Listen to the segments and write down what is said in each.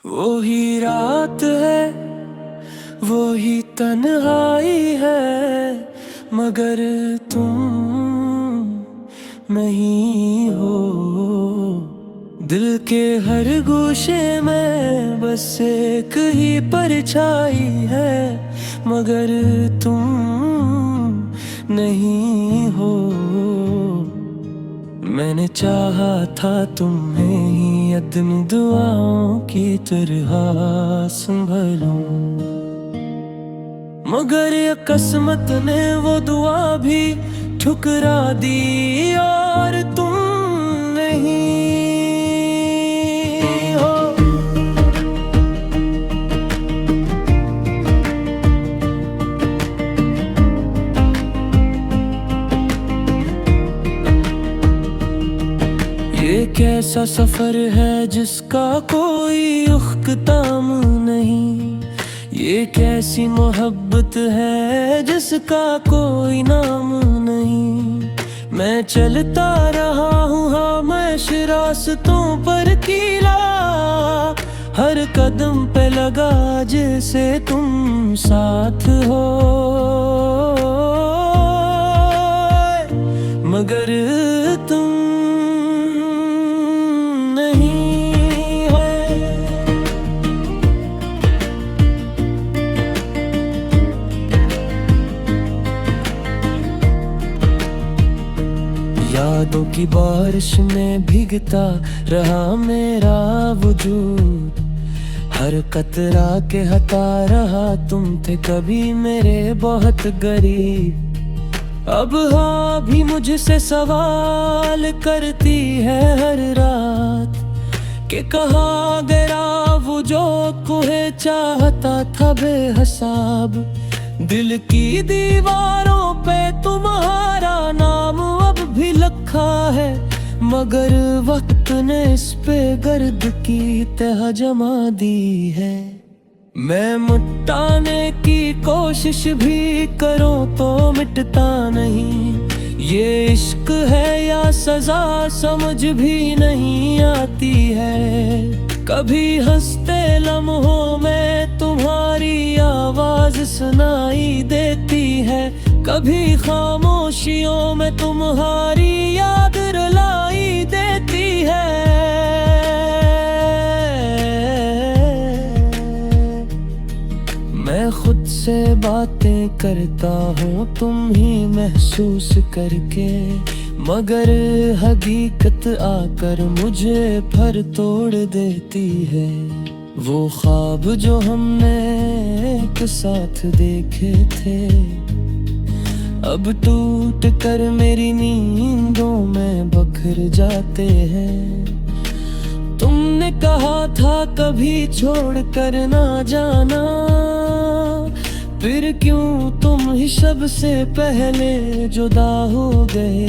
वो ही रात है, वो ही तन्हाई है, मगर तुम नहीं हो। दिल के हर गोशे में बस एक ही परछाई है, मगर तुम नहीं हो। मैंने चाहा था तुम्हें ही अपनी दुआओं की तरह संभलूं, मगर ये किस्मत ने वो दुआ भी ठुकरा दी और तुम नहीं हो। ये कैसा सफर है जिसका कोई उख्ताम नहीं, ये कैसी मोहब्बत है जिसका कोई नाम नहीं। मैं चलता रहा हूँ हमेश रास्तों पर कीला, हर कदम पे लगा जैसे तुम साथ हो, मगर तुम यादों की बारिश में भीगता रहा मेरा वजूद, हर कतरा के हटा रहा तुम थे कभी मेरे बहुत करीब। अब हाँ भी मुझसे सवाल करती है हर रात कि कहाँ गया वो जो तुम्हें चाहता था बेहिसाब। दिल की दीवारों पे तुम्हारा नाम अब भी लिखा है, मगर वक्त ने इस पे गर्द की तह जमा दी है। मैं मिटाने की कोशिश भी करूं तो मिटता नहीं, ये इश्क है या सजा समझ भी नहीं आती है। कभी हंसते लम्हों में तुम्हारी आवाज सुनाई देती है, कभी खामोशियों में तुम्हारी याद रुलाई देती है। मैं खुद से बातें करता हूँ तुम ही महसूस करके, मगर हकीकत आकर मुझे फर तोड़ देती है। वो ख्वाब जो हमने एक साथ देखे थे अब टूट कर मेरी नींदों में बखर जाते हैं। तुमने कहा था कभी छोड़ कर ना जाना, फिर क्यों तुम ही सबसे पहले जुदा हो गए।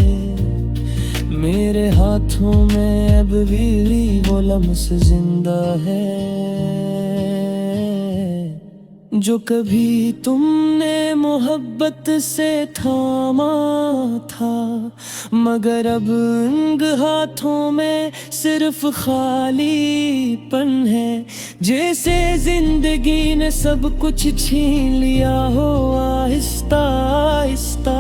मेरे हाथों में अब भी वो लम्स जिंदा है जो कभी तुमने मोहब्बत से थामा था, मगर अब इन हाथों में सिर्फ खालीपन है। जैसे जिंदगी ने सब कुछ छीन लिया हो आहिस्ता आहिस्ता।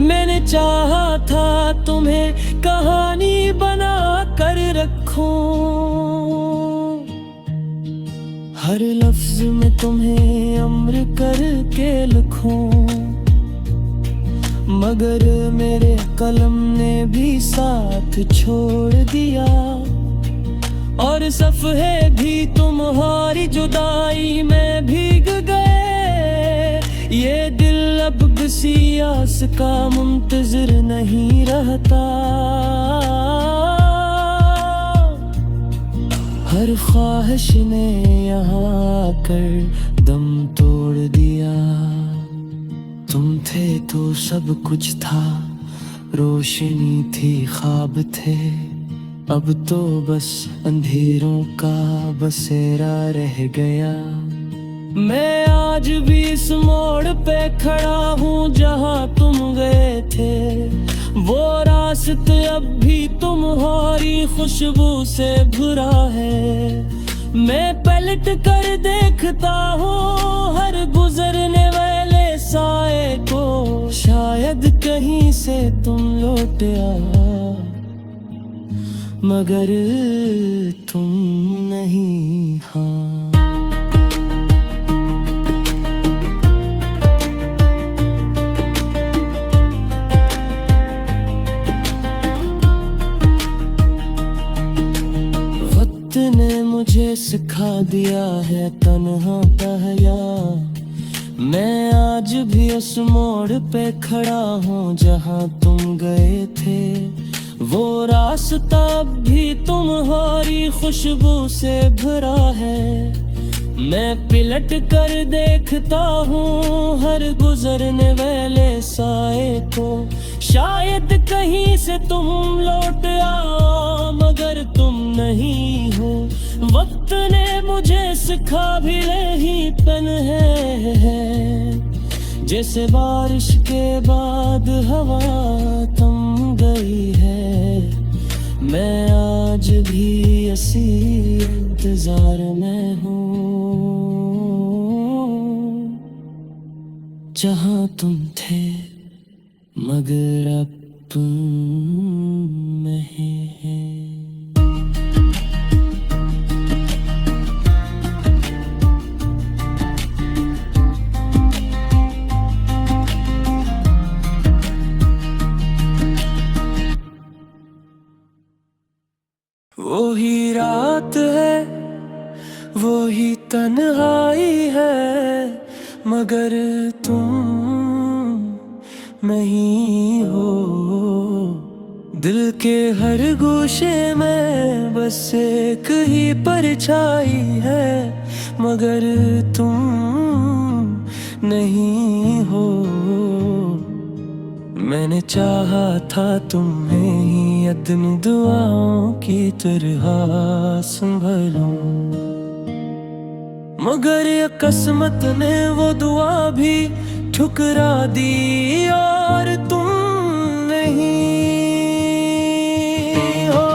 मैंने चाहा था तुम्हें कहानी बना कर रखूं, हर लफ्ज में तुम्हें अम्र करके लिखूं, मगर मेरे कलम ने भी साथ छोड़ दिया और सफ़े भी तुम्हारी जुदाई में भीग गए। ये दिल अब किसी आस का मुंतज़िर नहीं रहता, हर ख्वाहिश ने यहाँ आकर दम तोड़ दिया। तुम थे तो सब कुछ था, रोशनी थी ख्वाब थे, अब तो बस अंधेरों का बसेरा रह गया। मैं आज भी इस मोड़ पे खड़ा हूँ जहाँ तुम गए थे, वो रास्ते अब भी तुम्हारी खुशबू से भरा है। मैं पलट कर देखता हूँ हर गुजरने वाले साए को, शायद कहीं से तुम लौट आओ मगर तुम नहीं। हाँ, वक्त ने मुझे सिखा दिया है तन्हा पहया, मैं आज भी उस मोड़ पे खड़ा हूँ जहाँ तुम गए थे। वो रास्ता अब भी तुम्हारी खुशबू से भरा है, मैं पलट कर देखता हूँ हर गुजरने वाले साए को, शायद कहीं से तुम लौट आओ मगर तुम नहीं हो। वक्त ने मुझे सिखा भी यही पन है, जैसे बारिश के बाद हवा थम गई है, मैं आज भी इसी इंतजार में हूँ जहाँ तुम थे मगर अब तुम नहीं है। वो ही रात है, वो ही तन्हाई है, मगर तुम नहीं हो। दिल के हर गोशे में बस एक ही परछाई है, मगर तुम नहीं हो। मैंने चाहा था तुम्हें ही अपनी दुआओं की तरह संभलूं, मगर ये किस्मत ने वो दुआ भी ठुकरा दी और तुम नहीं हो।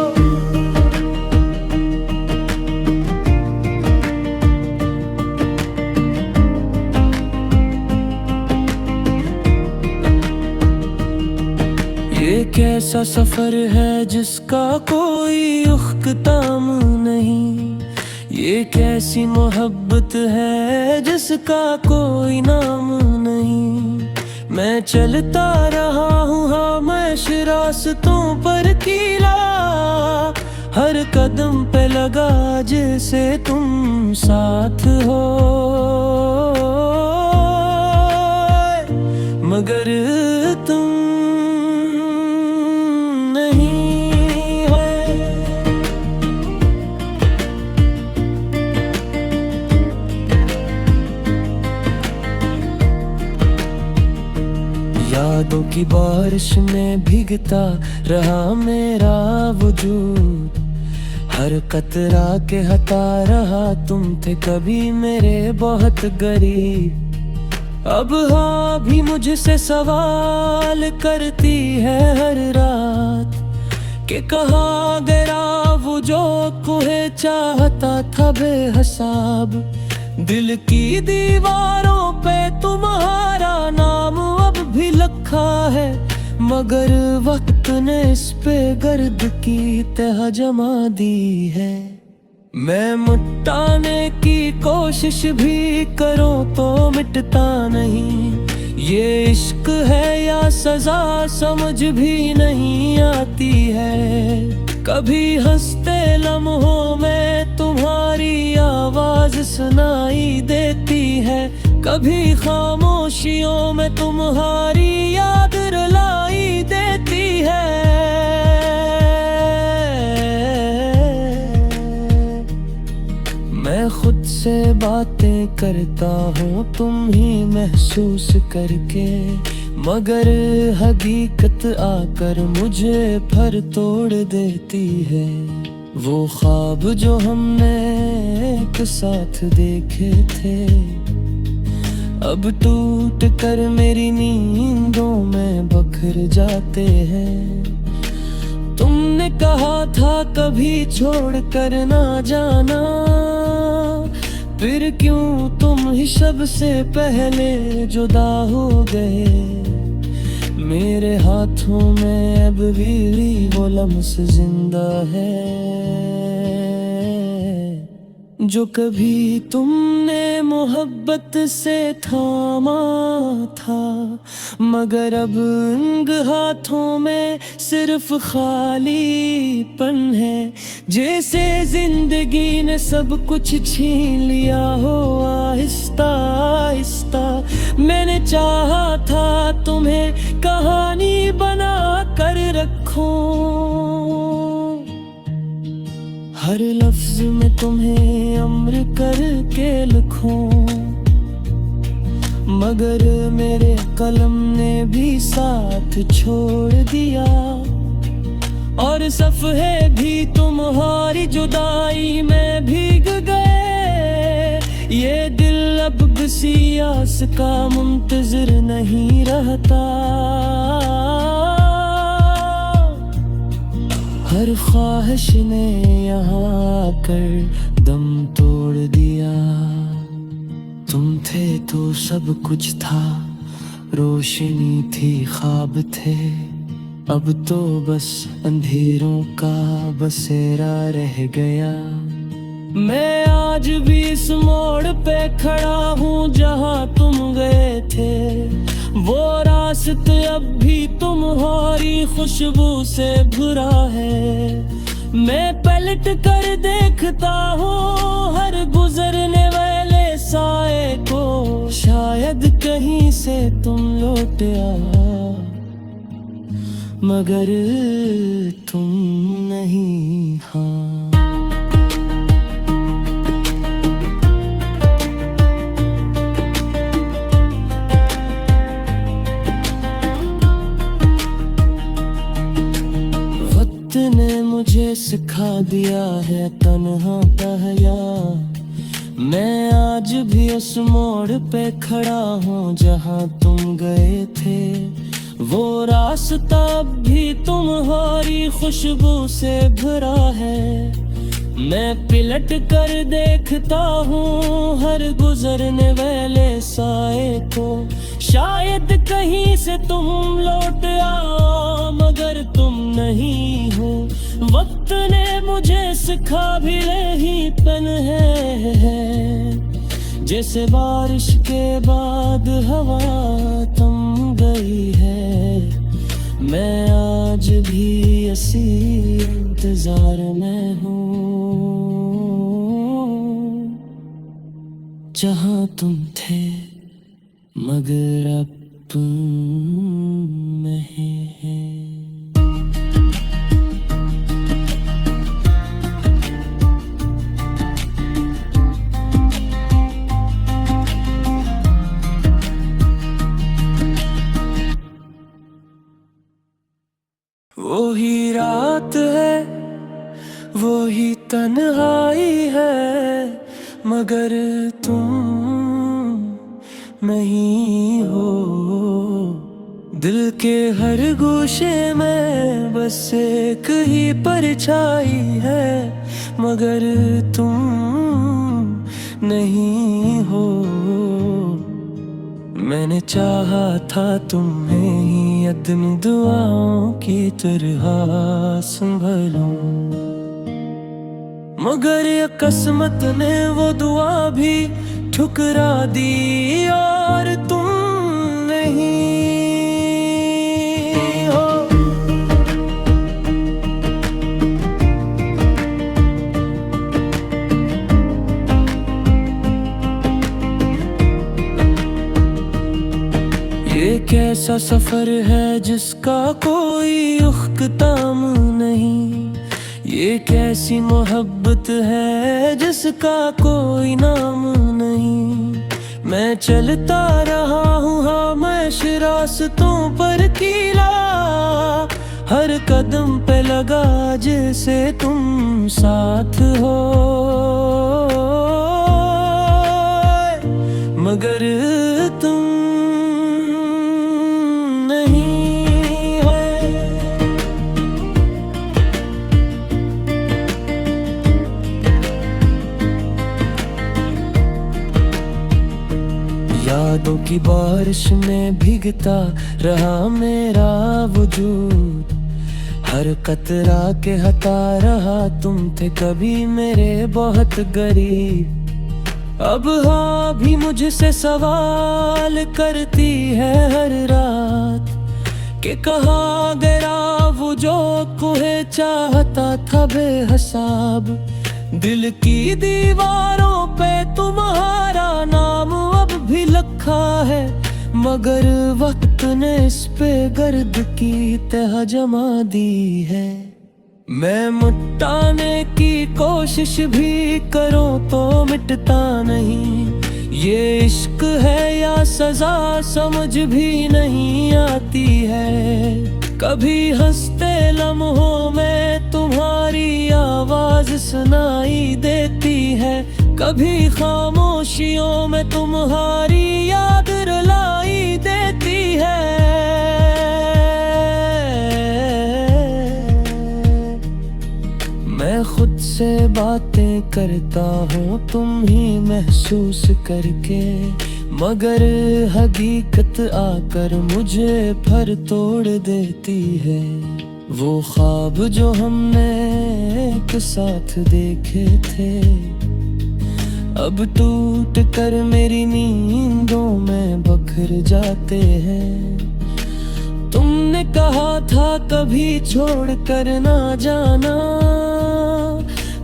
ये कैसा सफर है जिसका कोई उख्ताम नहीं, ये कैसी मोहब्बत है जिसका कोई नाम नहीं। मैं चलता रहा हूँ हमेशा रास्तों पर कीला, हर कदम पे लगा जैसे तुम साथ हो, मगर तुम यादों की बारिश में भीगता रहा मेरा वजूद, हर कतरा के हटा रहा तुम थे कभी मेरे बहुत करीब। अब हाँ भी मुझसे सवाल करती है हर रात कि कहाँ गया वो जो कुहे चाहता था बेहिसाब। दिल की दीवारों पे तुम्हारा नाम अब भी लिखा है, मगर वक्त ने इस पे गर्द की तह जमा दी है। मैं मिटाने की कोशिश भी करूं तो मिटता नहीं, ये इश्क है या सजा समझ भी नहीं आती है। कभी हंसते लम्हों में तुम्हारी आवाज सुनाई देती है, कभी खामोशियों में तुम्हारी याद रुलाई देती है। मैं खुद से बातें करता हूँ तुम ही महसूस करके, मगर हकीकत आकर मुझे फर तोड़ देती है। वो ख्वाब जो हमने एक साथ देखे थे अब टूट कर मेरी नींदों में बखर जाते हैं। तुमने कहा था कभी छोड़ कर ना जाना, फिर क्यों तुम ही सबसे पहले जुदा हो गए। मेरे हाथों में अब भी वो लम्स जिंदा है जो कभी तुमने मोहब्बत से थामा था। मगर अब इन हाथों में सिर्फ खालीपन है, जैसे जिंदगी ने सब कुछ छीन लिया हो आहिस्ता आहिस्ता। मैंने चाहा था तुम्हें कहानी बना कर रखूं, हर लफ्ज में तुम्हें अम्र करके लिखूं। मगर मेरे कलम ने भी साथ छोड़ दिया, और सफ़े भी तुम्हारी जुदाई में भीग गए। ये दिल अब किसी आस का मुंतज़िर नहीं रहता। हर ख्वाहिश ने यहाँ आकर दम तोड़ दिया। तुम थे तो सब कुछ था, रोशनी थी ख्वाब थे। अब तो बस अंधेरों का बसेरा रह गया। मैं आज भी इस मोड़ पे खड़ा हूँ जहाँ तुम गए थे। वो रास्ते अब भी तुम्हारी खुशबू से भरा है। मैं पलट कर देखता हूँ हर गुजरने वाले साए को, शायद कहीं से तुम लौट आ, मगर तुम नहीं। हाँ, वक्त ने मुझे सिखा दिया है तन्हा पहया। मैं आज भी उस मोड़ पे खड़ा हूँ जहाँ तुम गए थे। वो रास्ता भी तुम्हारी खुशबू से भरा है। मैं पलट कर देखता हूँ हर गुजरने वाले साए को, शायद कहीं से तुम लौट आओ, मगर तुम नहीं हो। वक्त ने मुझे सिखा भी यही पन है, जैसे बारिश के बाद हवा थम गई है। मैं आज भी इसी इंतजार में हूँ जहाँ तुम थे, मगर अब तुम नहीं है। वो ही रात है, वो ही तन्हाई है, मगर तुम नहीं हो। दिल के हर गोशे में बस एक ही परछाई है, मगर तुम नहीं हो। मैंने चाहा था तुम्हें ही अपनी दुआओं की तरह संभलूं, मगर ये किस्मत ने वो दुआ भी ठुकरा दी और तुम नहीं हो। ये कैसा सफर है जिसका कोई इख्तिताम नहीं। ये कैसी मोहब्बत है जिसका कोई नाम नहीं। मैं चलता रहा हूँ हमेश रास्तों पर कीला, हर कदम पे लगा जैसे तुम साथ हो, मगर तुम यादों की बारिश में भीगता रहा मेरा वजूद, हर कतरा के हटा रहा तुम थे कभी मेरे बहुत करीब। अब हाँ भी मुझसे सवाल करती है हर रात कि कहाँ गया वो जो तुम्हें चाहता था बेहिसाब। दिल की दीवारों पे तुम्हारा नाम अब भी लिखा है, मगर वक्त ने इस पे गर्द की तह जमा दी है। मैं मिटाने की कोशिश भी करूं तो मिटता नहीं, ये इश्क है या सजा समझ भी नहीं आती है। कभी हंसते लम्हों में तुम्हारी आवाज सुनाई देती है, कभी खामोशियों में तुम्हारी याद रुलाई देती है। मैं खुद से बातें करता हूँ तुम ही महसूस करके, मगर हकीकत आकर मुझे भर तोड़ देती है। वो ख्वाब जो हमने एक साथ देखे थे अब टूट कर मेरी नींदों में बखर जाते हैं। तुमने कहा था कभी छोड़ कर ना जाना,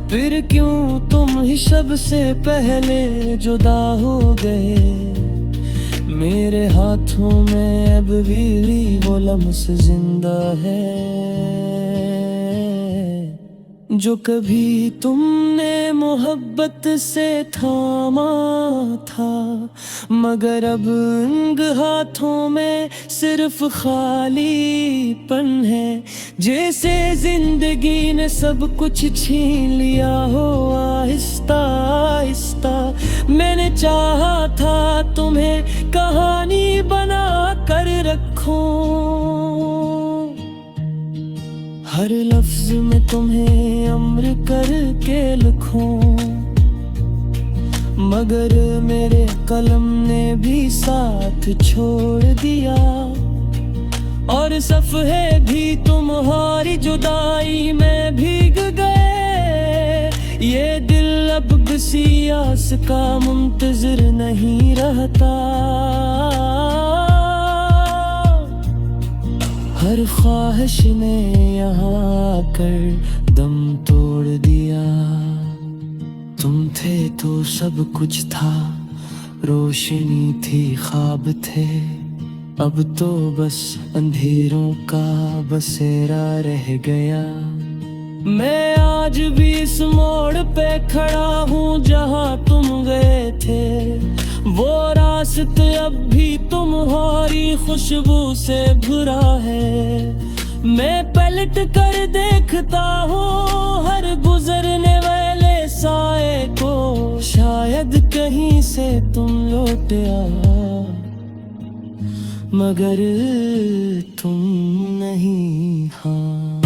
फिर क्यों तुम ही सबसे पहले जुदा हो गए। मेरे हाथों में अब भी वो लम्स जिंदा है जो कभी तुमने मोहब्बत से थामा था, मगर अब इन हाथों में सिर्फ खालीपन है। जैसे जिंदगी ने सब कुछ छीन लिया हो आहिस्ता आहिस्ता। मैंने चाहा था तुम्हें कहानी बना कर रखूं, हर लफ्ज में तुम्हें अम्र करके लिखूं, मगर मेरे कलम ने भी साथ छोड़ दिया। और सफ़े भी तुम्हारी जुदाई में भीग गए। ये दिल अब किसी आस का मुंतज़िर नहीं रहता। हर ख्वाहिश ने यहाँ आकर दम तोड़ दिया। तुम थे तो सब कुछ था, रोशनी थी ख्वाब थे, अब तो बस अंधेरों का बसेरा रह गया। मैं आज भी इस मोड़ पे खड़ा हूँ जहाँ तुम गए थे। वो रास्ते अब भी तुम्हारी खुशबू से भरा है। मैं पलट कर देखता हूँ हर गुजरने वाले साए को, शायद कहीं से तुम लौट आओ, मगर तुम नहीं। हाँ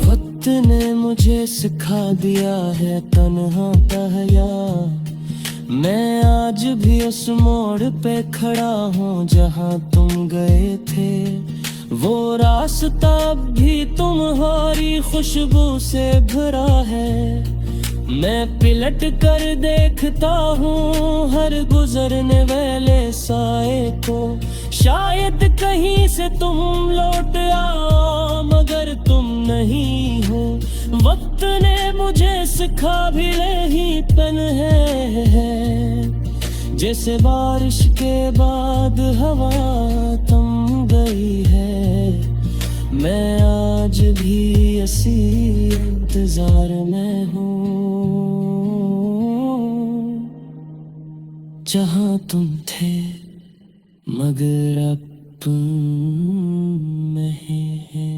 वक्त ने मुझे सिखा दिया है तन्हा रहना। मैं आज भी उस मोड़ पे खड़ा हूँ जहाँ तुम गए थे। वो रास्ता अब भी तुम्हारी खुशबू से भरा है। मैं पलट कर देखता हूँ हर गुजरने वाले साए को, शायद कहीं से तुम लौट आओ, मगर तुम नहीं हो। वक्त ने मुझे सिखा भी यही तन है, जैसे बारिश के बाद हवा थम गई है। मैं आज भी इसी इंतजार में हूँ जहाँ तुम थे, मगर अब तुम नहीं है।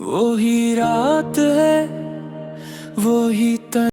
वो ही रात है, वो ही